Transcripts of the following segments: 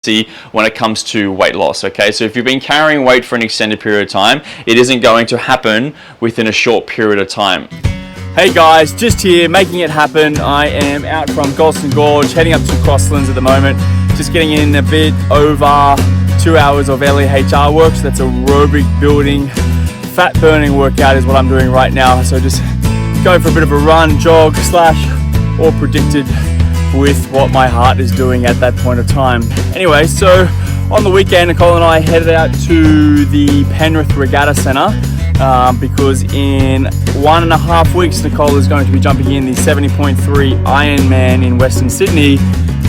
when it comes to weight loss. Okay, so if you've been carrying weight for an extended period of time, it isn't going to happen within a short period of time. Hey guys, just here making it happen. I am out from Galston Gorge, heading up to Crosslands at the moment. Just getting in a bit over 2 hours of LEHR work. So that's aerobic building, fat burning workout is what I'm doing right now. So just going for a bit of a run, jog, slash, all predicted with what my heart is doing at that point of time. Anyway, so on the weekend, Nicole and I headed out to the Penrith Regatta Centre because in 1.5 weeks, Nicole is going to be jumping in the 70.3 Ironman in Western Sydney,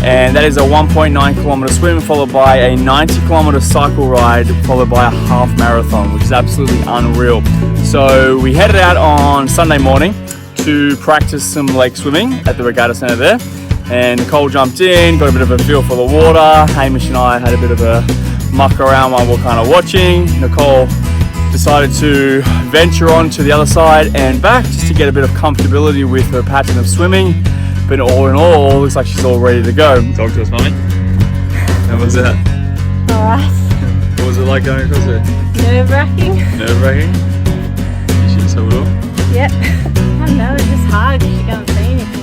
and that is a 1.9 kilometre swim followed by a 90 kilometre cycle ride followed by a half marathon, which is absolutely unreal. So we headed out on Sunday morning to practice some lake swimming at the Regatta Centre there. And Nicole jumped in, got a bit of a feel for the water. Hamish and I had a bit of a muck around while we were kind of watching. Nicole decided to venture on to the other side and back just to get a bit of comfortability with her pattern of swimming. But all in all, looks like she's all ready to go. Talk to us, Mummy. How was that? Alright. What was it like going across it? Nerve-wracking. Nerve-wracking? You should have said it all. Yep. I don't know, it's just hard because you can't see anything.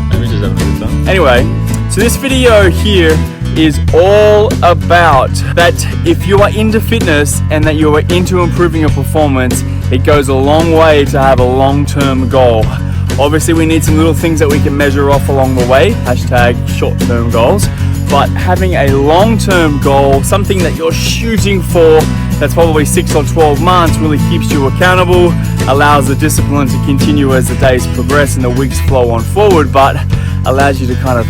Maybe just having a good time. Anyway, so this video here is all about that if you are into fitness and that you are into improving your performance, it goes a long way to have a long-term goal. Obviously, we need some little things that we can measure off along the way, hashtag short-term goals, but having a long-term goal, something that you're shooting for, that's probably 6 or 12 months, really keeps you accountable, allows the discipline to continue as the days progress and the weeks flow on forward, but allows you to kind of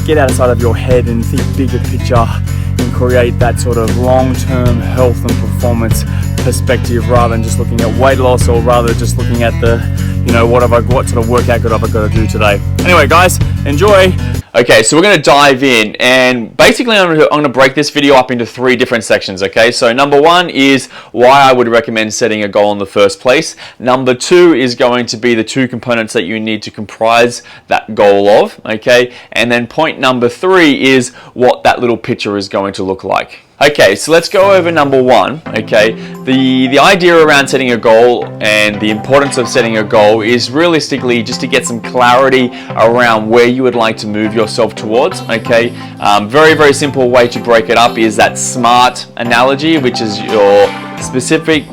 get outside of your head and think bigger picture and create that sort of long-term health and performance perspective rather than just looking at weight loss or rather just looking at the, you know, what sort of workout have I got to do today. Anyway guys, enjoy. Okay, so we're going to dive in, and basically I'm going to break this video up into 3 different sections, okay? So number 1 is why I would recommend setting a goal in the first place. Number 2 is going to be the 2 components that you need to comprise that goal of, okay? And then point number 3 is what that little picture is going to look like. Okay, so let's go over number 1, okay? The idea around setting a goal and the importance of setting a goal is realistically just to get some clarity around where you would like to move yourself towards, okay? Very, very simple way to break it up is that SMART analogy, which is your specific,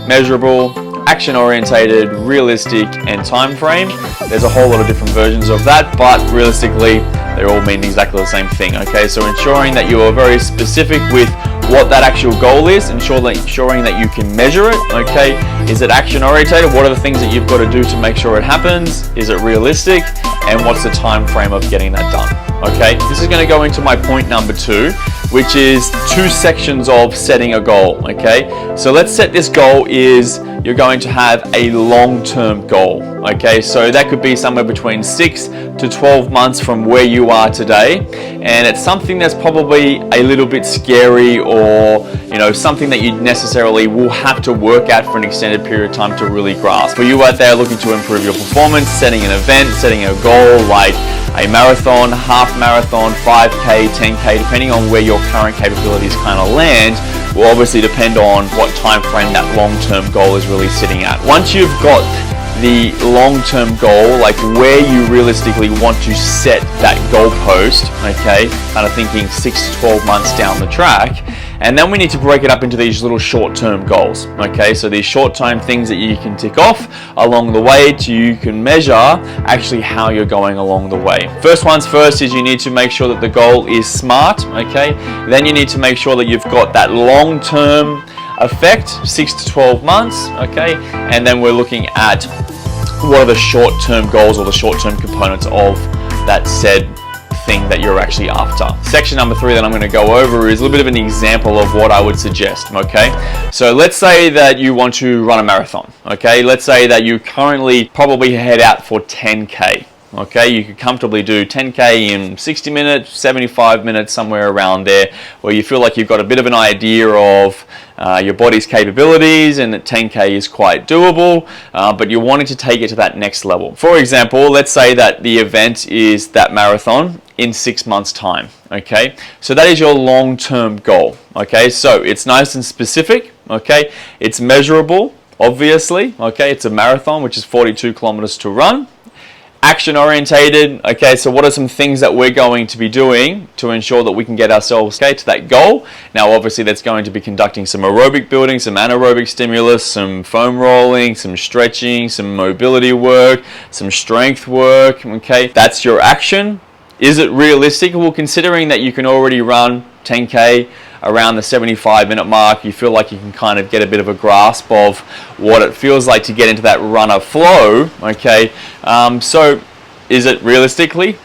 measurable, action-orientated, realistic, and time frame. There's a whole lot of different versions of that, but realistically, they all mean exactly the same thing, okay? So ensuring that you are very specific with what that actual goal is, ensuring that you can measure it, okay? Is it action-orientated? What are the things that you've got to do to make sure it happens? Is it realistic? And what's the time frame of getting that done, okay? This is going to go into my point number 2, which is 2 sections of setting a goal, okay? So let's set this goal is you're going to have a long-term goal, okay? So that could be somewhere between 6 to 12 months from where you are today, and it's something that's probably a little bit scary or, you know, something that you necessarily will have to work at for an extended period of time to really grasp. For you out there looking to improve your performance, setting an event, setting a goal like a marathon, half marathon, 5K, 10K, depending on where your current capabilities kind of land, will obviously depend on what time frame that long-term goal is really sitting at. Once you've got the long-term goal, like where you realistically want to set that goalpost, okay, kind of thinking 6 to 12 months down the track, and then we need to break it up into these little short-term goals, okay? So these short-term things that you can tick off along the way you can measure actually how you're going along the way. First one's first is you need to make sure that the goal is SMART, okay? Then you need to make sure that you've got that long-term effect, 6 to 12 months, okay? And then we're looking at what are the short-term goals or the short-term components of that said thing that you're actually after. Section number 3 that I'm going to go over is a little bit of an example of what I would suggest, okay? So let's say that you want to run a marathon, okay? Let's say that you currently probably head out for 10K, Okay, you could comfortably do 10K in 60 minutes, 75 minutes, somewhere around there, where you feel like you've got a bit of an idea of your body's capabilities, and that 10K is quite doable, but you're wanting to take it to that next level. For example, let's say that the event is that marathon in 6 months' time. Okay, so that is your long-term goal. Okay, so it's nice and specific. Okay, it's measurable, obviously. Okay, it's a marathon, which is 42 kilometers to run. Action orientated. Okay, so what are some things that we're going to be doing to ensure that we can get ourselves to that goal? Now, obviously, that's going to be conducting some aerobic building, some anaerobic stimulus, some foam rolling, some stretching, some mobility work, some strength work. Okay, that's your action. Is it realistic? Well, considering that you can already run 10K around the 75-minute mark, you feel like you can kind of get a bit of a grasp of what it feels like to get into that runner flow. Okay, so is it realistically?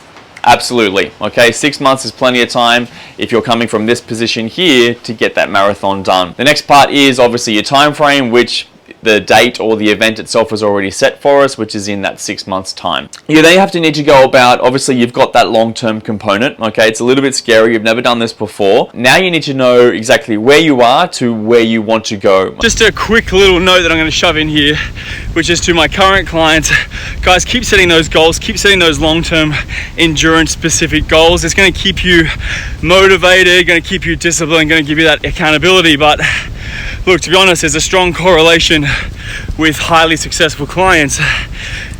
Absolutely. Okay, 6 months is plenty of time if you're coming from this position here to get that marathon done. The next part is obviously your time frame, which the date or the event itself is already set for us, which is in that 6 months time. You then have to need to go about, obviously you've got that long-term component. Okay, it's a little bit scary, you've never done this before. Now you need to know exactly where you are to where you want to go. Just a quick little note that I'm going to shove in here, which is to my current clients. Guys, keep setting those goals, keep setting those long-term endurance specific goals. It's going to keep you motivated, going to keep you disciplined, going to give you that accountability. But look, to be honest, there's a strong correlation with highly successful clients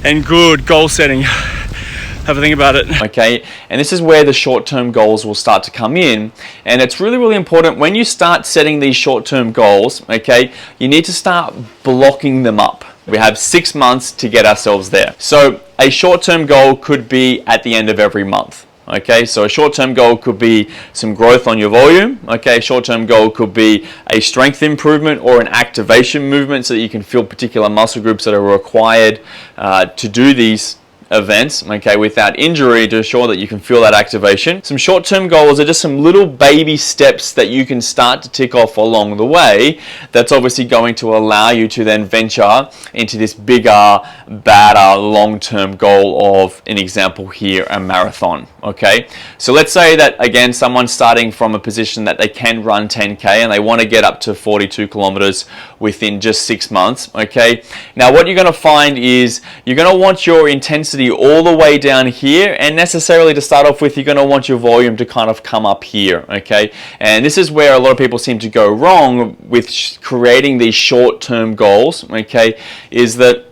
and good goal setting. Have a think about it. Okay, and this is where the short-term goals will start to come in, and it's really, really important when you start setting these short-term goals. Okay, you need to start blocking them up. We have 6 months to get ourselves there. So a short-term goal could be at the end of every month. Okay, so a short-term goal could be some growth on your volume. Okay, a short-term goal could be a strength improvement or an activation movement so that you can feel particular muscle groups that are required to do these events, okay, without injury, to ensure that you can feel that activation. Some short-term goals are just some little baby steps that you can start to tick off along the way. That's obviously going to allow you to then venture into this bigger, badder, long-term goal of, an example here, a marathon. Okay, so let's say that again someone's starting from a position that they can run 10K and they want to get up to 42 kilometers within just 6 months. Okay, now what you're going to find is you're going to want your intensity all the way down here, and necessarily to start off with you're going to want your volume to kind of come up here. Okay, and this is where a lot of people seem to go wrong with creating these short-term goals. Okay, is that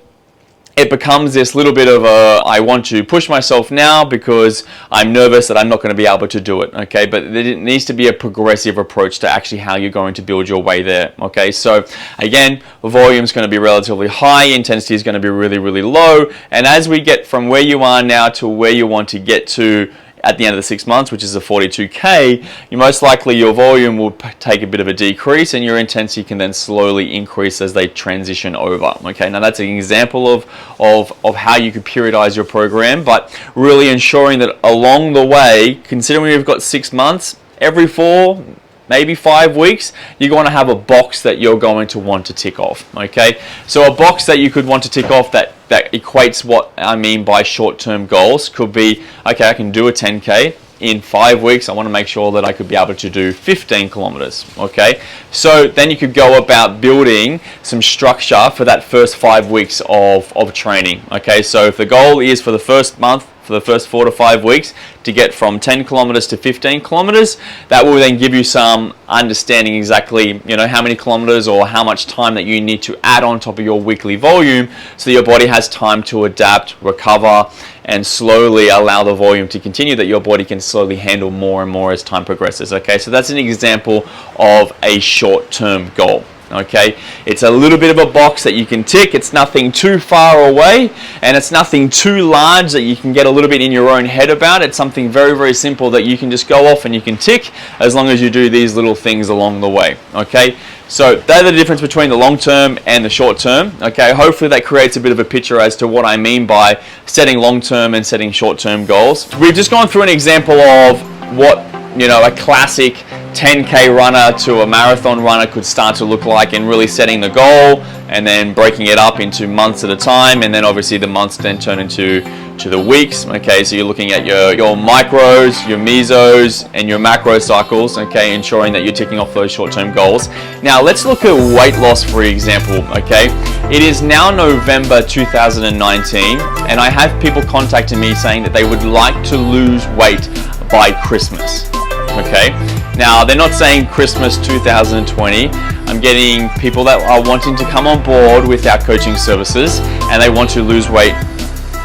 it becomes this little bit of a, I want to push myself now because I'm nervous that I'm not going to be able to do it. Okay, but there needs to be a progressive approach to actually how you're going to build your way there. Okay, so again, volume is going to be relatively high, intensity is going to be really, really low, and as we get from where you are now to where you want to get to at the end of the 6 months, which is a 42K, you most likely your volume will take a bit of a decrease and your intensity can then slowly increase as they transition over. Okay, now that's an example of how you could periodize your program, but really ensuring that along the way, considering you've got 6 months, every 4, maybe 5 weeks, you're going to have a box that you're going to want to tick off. Okay, so a box that you could want to tick off that equates what I mean by short-term goals could be, okay, I can do a 10K in 5 weeks. I want to make sure that I could be able to do 15 kilometers. Okay, so then you could go about building some structure for that first 5 weeks of training. Okay, so if the goal is for the first month, for the first 4 to 5 weeks to get from 10 kilometers to 15 kilometers, that will then give you some understanding exactly, you know, how many kilometers or how much time that you need to add on top of your weekly volume so your body has time to adapt, recover, and slowly allow the volume to continue, that your body can slowly handle more and more as time progresses. Okay, so that's an example of a short-term goal. Okay, it's a little bit of a box that you can tick. It's nothing too far away and it's nothing too large that you can get a little bit in your own head about. It's something very, very simple that you can just go off and you can tick as long as you do these little things along the way. Okay, so they're the difference between the long term and the short term. Okay, hopefully that creates a bit of a picture as to what I mean by setting long term and setting short term goals. We've just gone through an example of what, you know, a classic 10K runner to a marathon runner could start to look like, and really setting the goal and then breaking it up into months at a time, and then obviously the months then turn into to the weeks. Okay, so you're looking at your micros, your mesos, and your macro cycles. Okay, ensuring that you're ticking off those short-term goals. Now let's look at weight loss, for example. Okay, it is now November 2019, and I have people contacting me saying that they would like to lose weight by Christmas. Okay, now they're not saying Christmas 2020. I'm getting people that are wanting to come on board with our coaching services, and they want to lose weight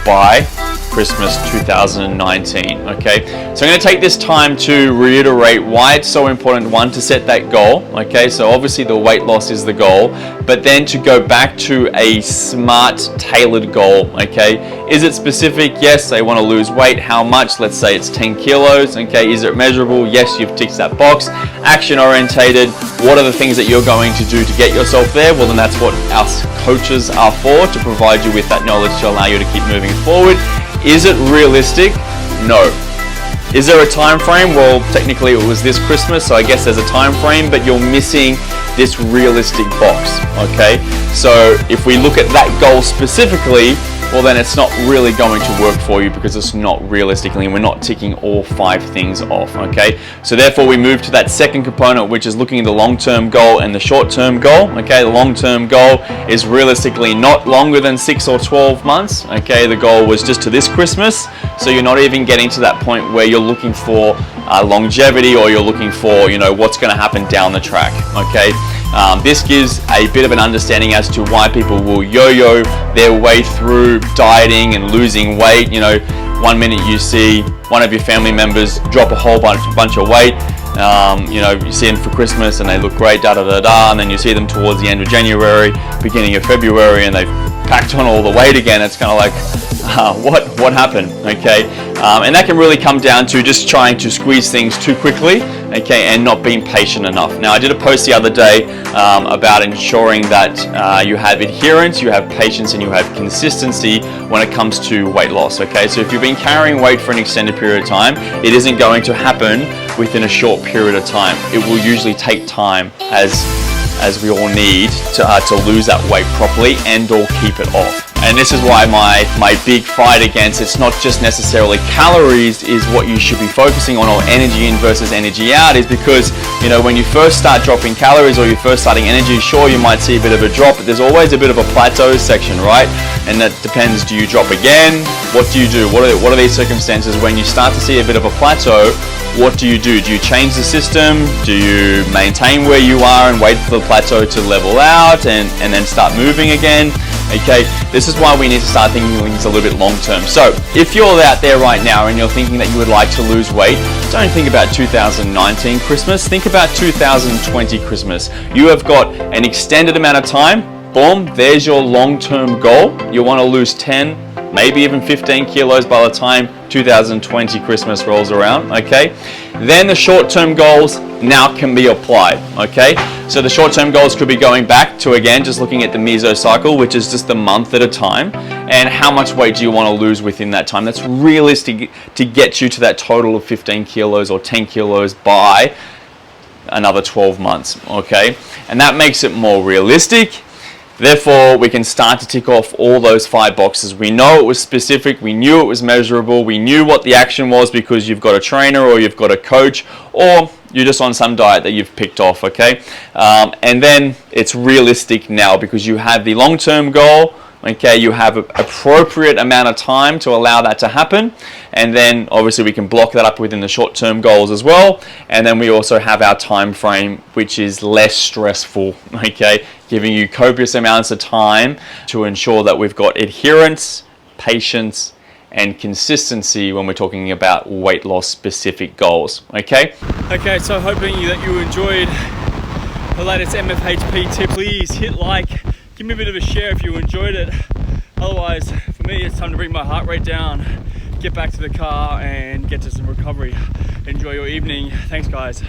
by Christmas 2019. Okay, so I'm going to take this time to reiterate why it's so important, one, to set that goal. Okay, so obviously the weight loss is the goal, but then to go back to a smart, tailored goal. Okay, is it specific? Yes, they want to lose weight. How much? Let's say it's 10 kilos. Okay, is it measurable? Yes, you've ticked that box. Action orientated. What are the things that you're going to do to get yourself there? Well, then that's what us coaches are for, to provide you with that knowledge to allow you to keep moving forward. Is it realistic? No. Is there a time frame? Well, technically it was this Christmas, so I guess there's a time frame, but you're missing this realistic box. Okay, so if we look at that goal specifically, well, then it's not really going to work for you because it's not realistically, and we're not ticking all 5 things off. Okay, so therefore we move to that second component, which is looking at the long-term goal and the short-term goal. Okay, the long-term goal is realistically not longer than 6 or 12 months. Okay, the goal was just to this Christmas, so you're not even getting to that point where you're looking for longevity, or you're looking for, you know, what's going to happen down the track. Okay, this gives a bit of an understanding as to why people will yo-yo their way through dieting and losing weight. You know, one minute you see one of your family members drop a whole bunch of weight. You know, you see them for Christmas and they look great, and then you see them towards the end of January, beginning of February, and they've packed on all the weight again. It's kind of like, what happened? Okay, and that can really come down to just trying to squeeze things too quickly, okay, and not being patient enough. Now, I did a post the other day about ensuring that you have adherence, you have patience, and you have consistency when it comes to weight loss. Okay, so if you've been carrying weight for an extended period of time, it isn't going to happen within a short period of time. It will usually take time, as we all need to lose that weight properly and or keep it off. And this is why my big fight against, it's not just necessarily calories is what you should be focusing on, or energy in versus energy out, is because, you know, when you first start dropping calories or you're first starting energy, sure, you might see a bit of a drop, but there's always a bit of a plateau section, right? And that depends, do you drop again? What do you do? What are these circumstances when you start to see a bit of a plateau? What do you do? Do you change the system? Do you maintain where you are and wait for the plateau to level out and then start moving again? Okay, this is why we need to start thinking things a little bit long term. So if you're out there right now and you're thinking that you would like to lose weight, don't think about 2019 Christmas, think about 2020 Christmas. You have got an extended amount of time. Boom, there's your long-term goal. You want to lose 10, maybe even 15 kilos by the time 2020 Christmas rolls around. Okay, then the short-term goals now can be applied. Okay, so the short-term goals could be going back to, again, just looking at the meso cycle, which is just a month at a time, and how much weight do you want to lose within that time. That's realistic to get you to that total of 15 kilos or 10 kilos by another 12 months. Okay, and that makes it more realistic. Therefore, we can start to tick off all those 5 boxes. We know it was specific, we knew it was measurable, we knew what the action was because you've got a trainer or you've got a coach, or you're just on some diet that you've picked off, okay? And then it's realistic now because you have the long-term goal, okay? You have an appropriate amount of time to allow that to happen, and then obviously we can block that up within the short-term goals as well, and then we also have our time frame, which is less stressful, okay? Giving you copious amounts of time to ensure that we've got adherence, patience, and consistency when we're talking about weight loss specific goals. Okay, so hoping that you enjoyed the latest MFHP tip. Please hit like, give me a bit of a share if you enjoyed it. Otherwise, for me, it's time to bring my heart rate down, get back to the car and get to some recovery. Enjoy your evening. Thanks, guys.